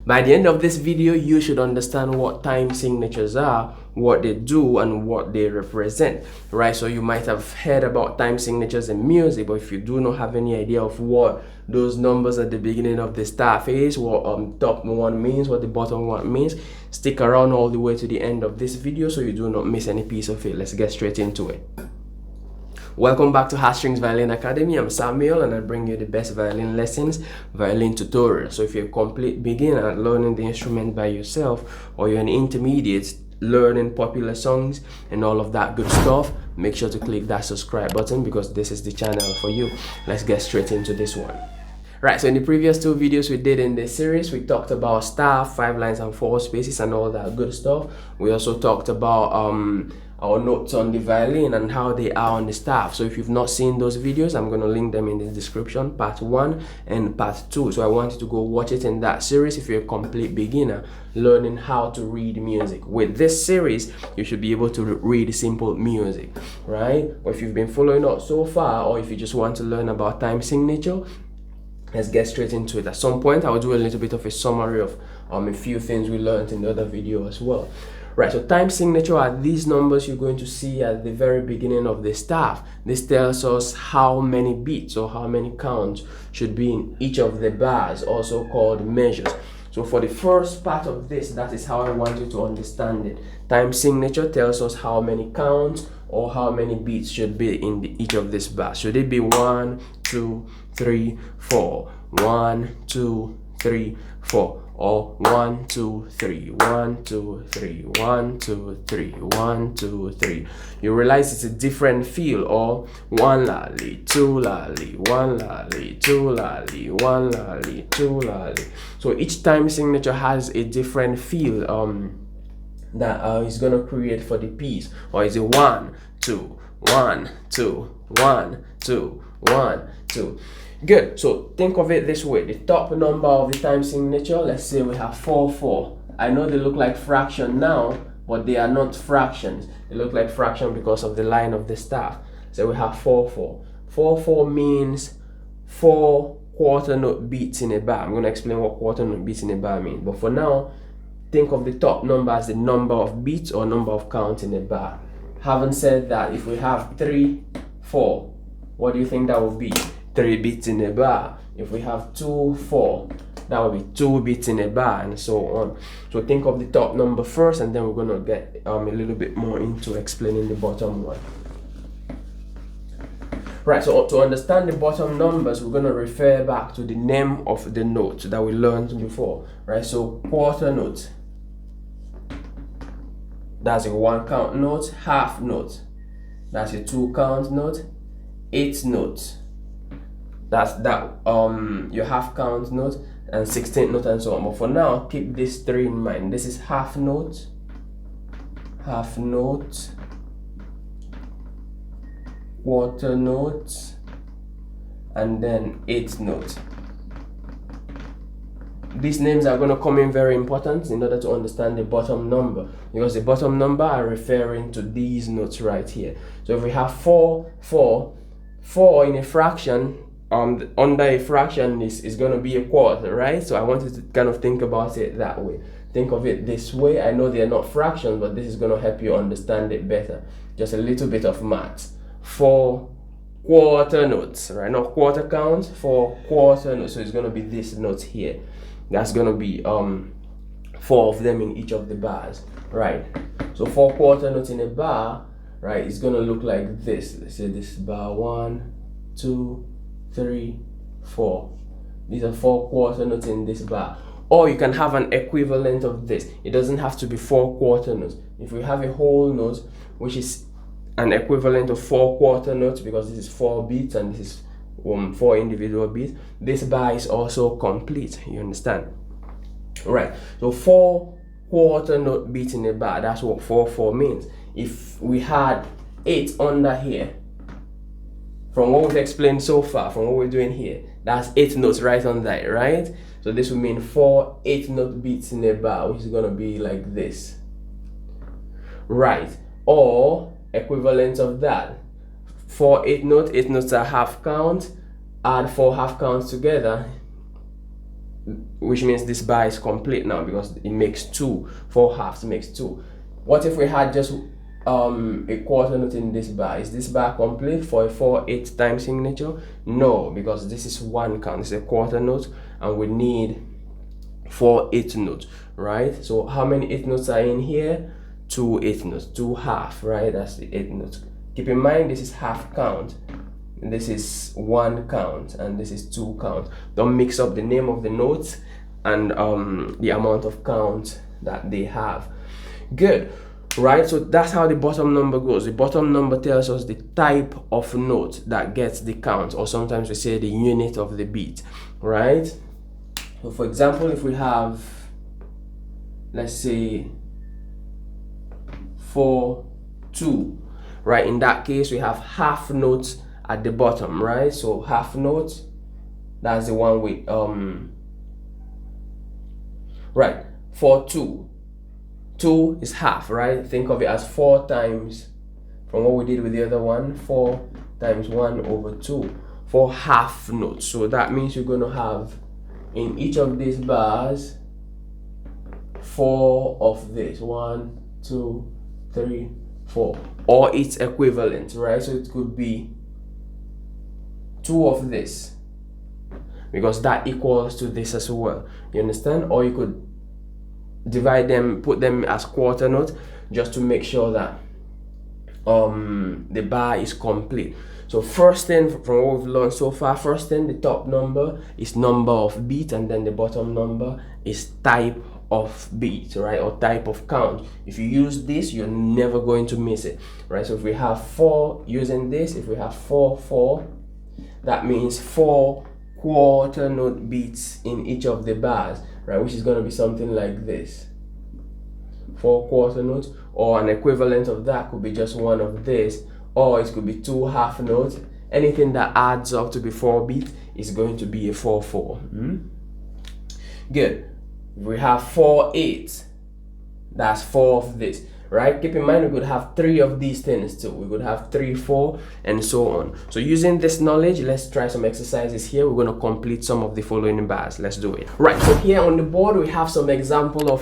By the end of this video, you should understand what time signatures are, what they do, and what they represent, right? So you might have heard about time signatures in music, but if you do not have any idea of what those numbers at the beginning of the staff is, what top one means, what the bottom one means, stick around all the way to the end of this video so you do not miss any piece of it. Let's get straight into it. Welcome back to Heartstrings Violin Academy. I'm Samuel and I bring you the best violin lessons, violin tutorials. So if you're a complete beginner at learning the instrument by yourself, or you're an intermediate learning popular songs and all of that good stuff, make sure to click that subscribe button because this is the channel for you. Let's get straight into this one. Right, so in the previous two videos we did in this series, we talked about staff, 5 lines and 4 spaces and all that good stuff. We also talked about our notes on the violin and how they are on the staff. So if you've not seen those videos, I'm going to link them in the description, part 1 and part 2. So I want you to go watch it in that series if you're a complete beginner learning how to read music. With this series, you should be able to read simple music, right? But if you've been following up so far, or if you just want to learn about time signature, let's get straight into it. At some point, I'll do a little bit of a summary of a few things we learned in the other video as well. Right, so time signature are these numbers you're going to see at the very beginning of the staff. This tells us how many beats or how many counts should be in each of the bars, also called measures. So for the first part of this, that is how I want you to understand it. Time signature tells us how many counts or how many beats should be in each of these bars. Should it be 1, 2, 3, 4, 1, 2, 3, 4, or 1, 2, 3, 1, 2, 3, 1, 2, 3, 1, 2, 3. You realize it's a different feel, or 1 lally, 2 lally, 1 lally, 2 lally, 1 lally, 2 lally. So each time signature has a different feel that is gonna create for the piece. Or is it 1, 2, 1, 2, 1, 2, 1, 2. Good. So think of it this way. The top number of the time signature, let's say we have 4, 4. I know they look like fraction now, but they are not fractions. They look like fraction because of the line of the staff. So we have 4, 4. 4, 4 means 4 quarter note beats in a bar. I'm going to explain what quarter note beats in a bar mean. But for now, think of the top number as the number of beats or number of counts in a bar. Having said that, if we have 3, 4, what do you think that would be? 3 beats in a bar. If we have 2, 4, that will be 2 beats in a bar, and so on. So think of the top number first, and then we're going to get a little bit more into explaining the bottom one. Right, so to understand the bottom numbers, we're going to refer back to the name of the note that we learned before. Right, so quarter note, that's a 1 count note. Half note, that's a 2 count note. 8th note, that's your half count note, and 16th note, and so on. But for now, keep this 3 in mind. This is half note, quarter note, and then 8th note. These names are going to come in very important in order to understand the bottom number, because the bottom number are referring to these notes right here. So if we have 4, 4, 4 in a fraction, under a fraction is going to be a quarter, right? So I want you to kind of think about it that way. Think of it this way. I know they're not fractions, but this is going to help you understand it better. Just a little bit of maths. 4 quarter notes, right? Not quarter counts, 4 quarter notes. So it's going to be this note here. That's going to be 4 of them in each of the bars, right? So 4 quarter notes in a bar, right, it's going to look like this. Let's say this bar 1, 2, 3, 4. These are 4 quarter notes in this bar. Or you can have an equivalent of this. It doesn't have to be 4 quarter notes. If we have a whole note, which is an equivalent of 4 quarter notes, because this is 4 beats and this is 4 individual beats, this bar is also complete. You understand? Right. So 4 quarter note beats in a bar. That's what 4, 4 means. If we had 8 under here, from what we've explained so far, from what we're doing here, that's 8 notes right on that, right? So this would mean 4 8-note beats in a bar, which is going to be like this, right? Or equivalent of that, 4 8 notes are half count, add 4 half counts together, which means this bar is complete now because it makes 2. 4 halves makes 2. What if we had just a quarter note in this bar? Is this bar complete for a 4/8 time signature? No, because this is 1 count. It's a quarter note and we need 4 8 notes, right? So how many 8 notes are in here? 2 8 notes, 2 half, right? That's the 8 notes. Keep in mind this is half count, this is 1 count, and this is 2 count. Don't mix up the name of the notes and the amount of count that they have. Good, right? So that's how the bottom number goes. The bottom number tells us the type of note that gets the count, or sometimes we say the unit of the beat, right? So for example, if we have, let's say 4 2, right? In that case we have half notes at the bottom, right? So half note, that's the one with right, 4 2. 2 is half, right? Think of it as 4 times, from what we did with the other one, 4 times 1 over 2, 4 half notes. So that means you're going to have in each of these bars 4 of this, 1 2 3 4, or its equivalent, right? So it could be 2 of this because that equals to this as well, you understand? Or you could divide them, put them as quarter notes, just to make sure that the bar is complete. So first thing, from what we've learned so far, first thing, the top number is number of beat, and then the bottom number is type of beat, right? Or type of count. If you use this, you're never going to miss it, right? So if we have 4 using this, if we have 4 4, that means 4 quarter note beats in each of the bars, right? Which is going to be something like this, 4 quarter notes, or an equivalent of that could be just one of this, or it could be 2 half notes. Anything that adds up to be 4 beats is going to be a 4 4. Good. If we have 4 8, that's 4 of this, right? Keep in mind we could have 3 of these things too. We could have 3 4 and so on. So using this knowledge, let's try some exercises here. We're going to complete some of the following bars. Let's do it. Right, so here on the board we have some example of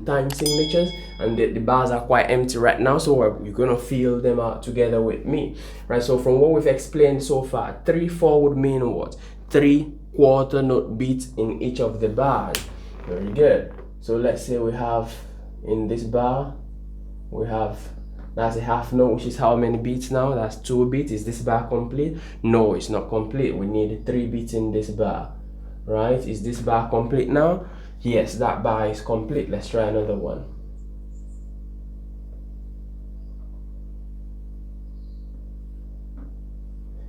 time signatures, and the bars are quite empty right now, so we're going to fill them out together with me, right? So from what we've explained so far, 3 4 would mean what? 3 quarter note beats in each of the bars. Very good. So let's say we have in this bar, we have, that's a half note, which is how many beats now? That's 2 beats. Is this bar complete? No, it's not complete. We need 3 beats in this bar, right? Is this bar complete now? Yes, that bar is complete. Let's try another one.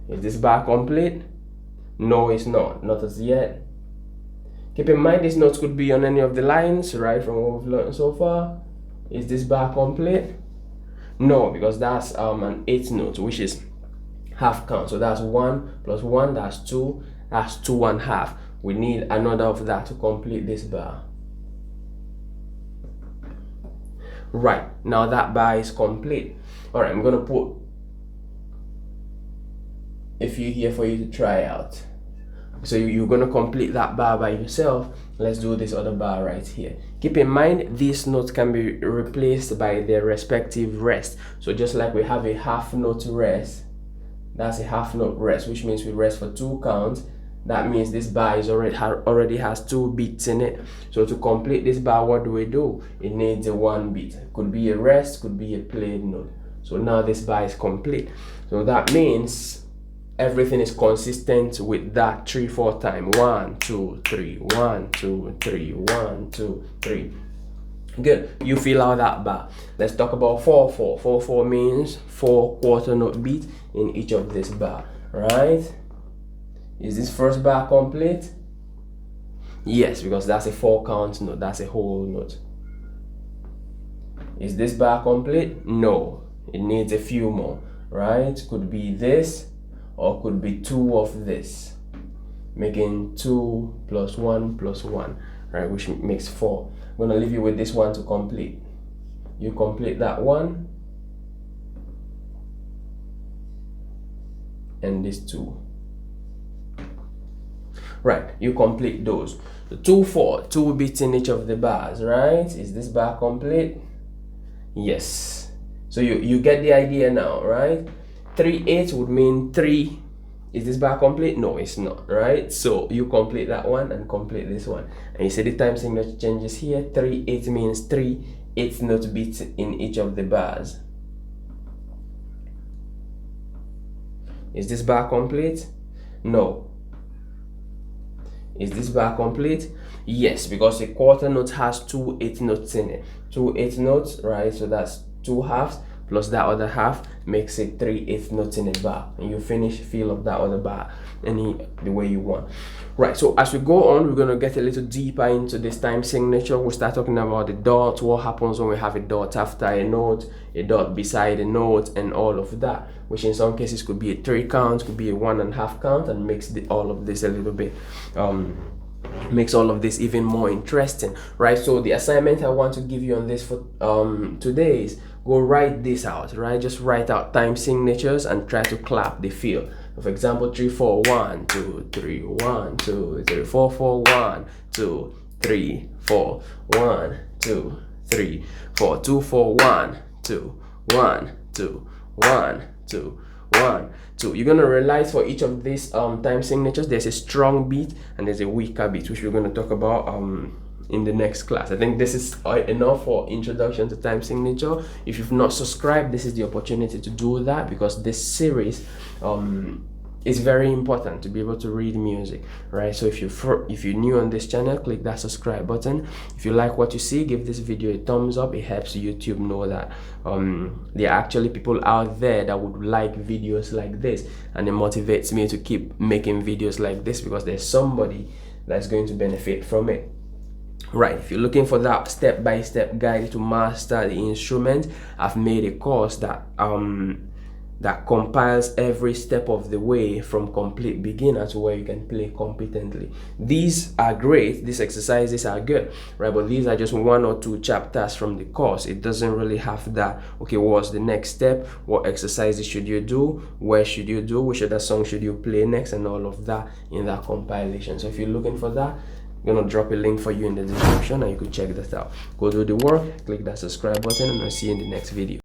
Is this bar complete? No, it's not as yet. Keep in mind these notes could be on any of the lines, right, from what we've learned so far. Is this bar complete? No, because that's an 8 note, which is half count. So that's 1 plus 1, that's 2, that's 2 1/2. We need another of that to complete this bar. Right, now that bar is complete. Alright, I'm gonna put a few here for you to try out. So you're going to complete that bar by yourself. Let's do this other bar right here. Keep in mind these notes can be replaced by their respective rest. So just like we have a half note rest, that's a half note rest, which means we rest for 2 counts. That means this bar is already has 2 beats in it. So to complete this bar, what do? It needs a 1 beat. Could be a rest, could be a played note. So now this bar is complete. So that means everything is consistent with that 3 4 time. 1 2 3, 1 2 3, 1 2 3. Good. You fill out that bar. Let's talk about 4 4. 4 4 means 4 quarter note beat in each of this bar, right? Is this first bar complete? Yes, because that's a 4 count note. That's a whole note. Is this bar complete? No. It needs a few more, right? Could be this, or could be 2 of this, making 2 plus 1 plus 1, right, which makes 4. I'm going to leave you with this one to complete. You complete that one and this 2. Right, you complete those. The 2/4, 2 beats in each of the bars, right? Is this bar complete? Yes. So you get the idea now, right? 3/8 would mean 3. Is this bar complete? No, it's not, right? So you complete that one and complete this one. And you see the time signature changes here. 3/8 means 3 eighth note beats in each of the bars. Is this bar complete? No. Is this bar complete? Yes, because a quarter note has 2 eighth notes in it. 2 eighth notes, right? So that's 2 halves plus that other half makes it 3 eighth notes in a bar, and you finish feel of that other bar the way you want. Right, so as we go on, we're going to get a little deeper into this time signature. We'll start talking about the dots, what happens when we have a dot after a note, a dot beside a note, and all of that, which in some cases could be a 3 count, could be a 1.5 count, and makes all of this a little bit makes all of this even more interesting, right? So the assignment I want to give you on this for today is go write this out, right? Just write out time signatures and try to clap the feel. For example, 3 4 1 2 3 1 2 3 4 4 1 2 3 4 1 2 3 4 2 4 1 2 1 2 1 2 1 2. You're gonna realize for each of these time signatures there's a strong beat and there's a weaker beat, which we're gonna talk about in the next class. I think this is enough for introduction to time signature. If you've not subscribed, this is the opportunity to do that, because this series is very important to be able to read music, right? So if you're new on this channel, click that subscribe button. If you like what you see, give this video a thumbs up. It helps YouTube know that there are actually people out there that would like videos like this, and it motivates me to keep making videos like this, because there's somebody that's going to benefit from it. Right, if you're looking for that step-by-step guide to master the instrument, I've made a course that that compiles every step of the way from complete beginner to where you can play competently. These are great, these exercises are good, right? But these are just 1 or 2 chapters from the course. It doesn't really have that, okay, what's the next step, what exercises should you do, where should you do, which other song should you play next, and all of that in that compilation. So if you're looking for that, I'm gonna drop a link for you in the description and you could check that out. Go do the work, click that subscribe button, and I'll see you in the next video.